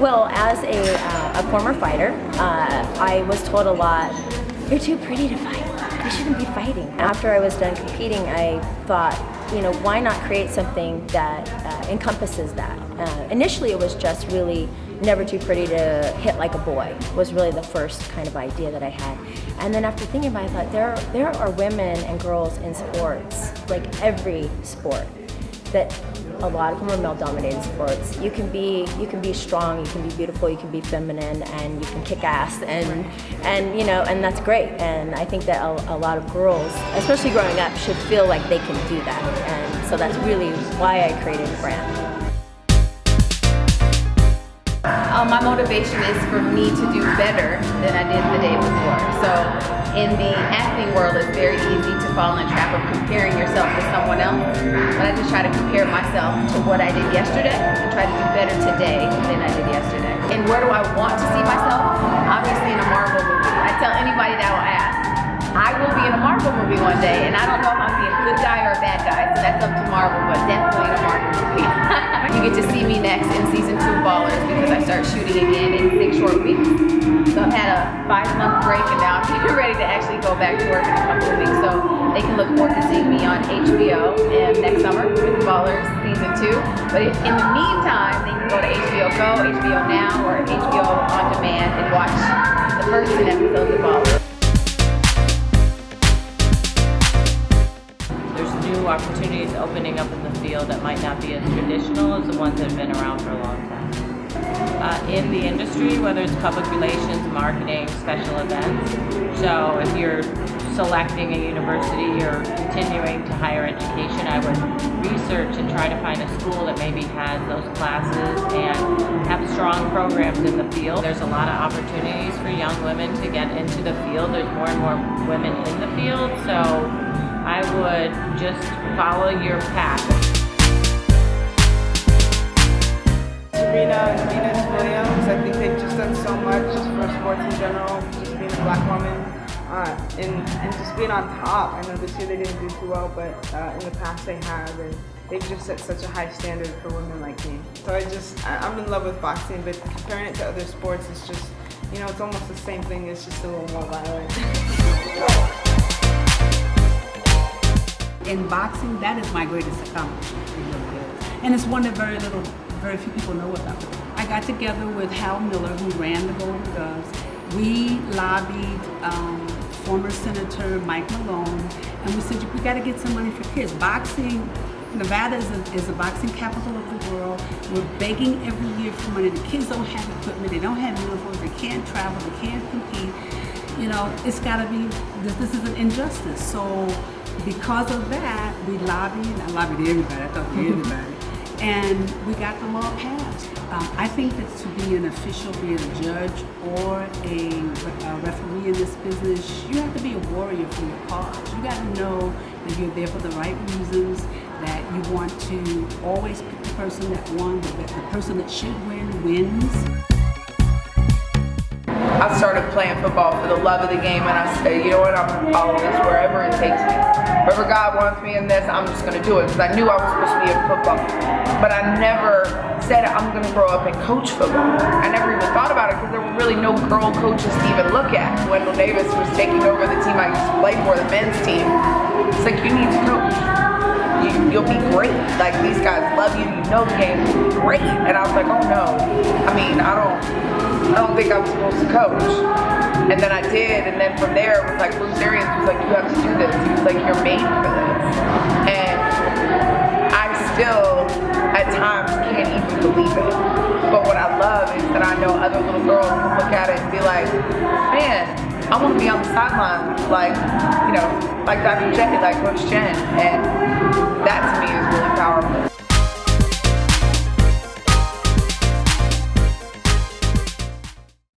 Well, as a former fighter, I was told a lot, you're too pretty to fight. You shouldn't be fighting. After I was done competing, I thought, why not create something that encompasses that? Initially, it was just really never too pretty to hit like a boy was really the first kind of idea that I had. And then after thinking about it, I thought there are women and girls in sports, like every sport, that a lot of them are male-dominated sports. You can be strong, you can be beautiful, you can be feminine, and you can kick ass, and that's great. And I think that a lot of girls, especially growing up, should feel like they can do that. And so that's really why I created the brand. My motivation is for me to do better than I did the day before. So in the acting world, it's very easy to fall in the trap of comparing yourself to someone else. But I just try to compare myself to what I did yesterday and try to do better today than I did yesterday. And where do I want to see myself? Obviously in a Marvel movie. I tell anybody that will ask, I will be in a Marvel movie one day, and I don't know if I'm being a good guy or a bad guy, so that's up to Marvel, but definitely in a Marvel movie. You get to see me next in season 2 Ballers because I start shooting again in 6 short weeks. So I've had a 5-month break, and now I'm getting ready to actually go back to work in a couple of weeks. So they can look forward to seeing me on HBO next summer with Ballers season 2. But if, in the meantime, they can go to HBO Go, HBO Now, or HBO On Demand and watch the first 10 episodes of Ballers. New opportunities opening up in the field that might not be as traditional as the ones that have been around for a long time. In the industry, whether it's public relations, marketing, special events, so if you're selecting a university or continuing to higher education, I would research and try to find a school that maybe has those classes and have strong programs in the field. There's a lot of opportunities for young women to get into the field. There's more and more women in the field, so I would just follow your path. Serena and Venus Williams, I think they've just done so much just for sports in general, just being a black woman, and just being on top. I know this year they didn't do too well, but in the past they have, and they've just set such a high standard for women like me. So I'm in love with boxing, but comparing it to other sports, it's just, it's almost the same thing, it's just a little more violent. In boxing, that is my greatest accomplishment. It really is. And it's one that very few people know about. I got together with Hal Miller, who ran the Golden Gloves. We lobbied former Senator Mike Malone, and we said, we got to get some money for kids. Boxing, Nevada is the boxing capital of the world. We're begging every year for money. The kids don't have equipment, they don't have uniforms, they can't travel, they can't compete. It's got to be, this is an injustice. So because of that, we lobbied. I lobbied everybody. I talked to everybody. And we got the law passed. I think that to be an official, be it a judge or a referee in this business, you have to be a warrior for your cause. You got to know that you're there for the right reasons, that you want to always pick the person that won, that the person that should win wins. I started playing football for the love of the game, and I said, you know what, I'm going to follow this wherever it takes me. Wherever God wants me in this, I'm just going to do it, because I knew I was supposed to be in football. But I never said I'm going to grow up and coach football. I never even thought about it, because there were really no girl coaches to even look at. Wendell Davis was taking over the team I used to play for, the men's team. It's like, you need to coach. You'll be great. Like, these guys love you, you know the game, great. And I was like, oh no. I mean, I don't think I'm supposed to coach. And then I did, and then from there it was like Bruce Arians was like, you have to do this. He was like, you're made for this. And I still, at times, can't even believe it. But what I love is that I know other little girls can look at it and be like, man, I want to be on the sideline, like Dr. J, like Coach Jen. And that to me is really powerful.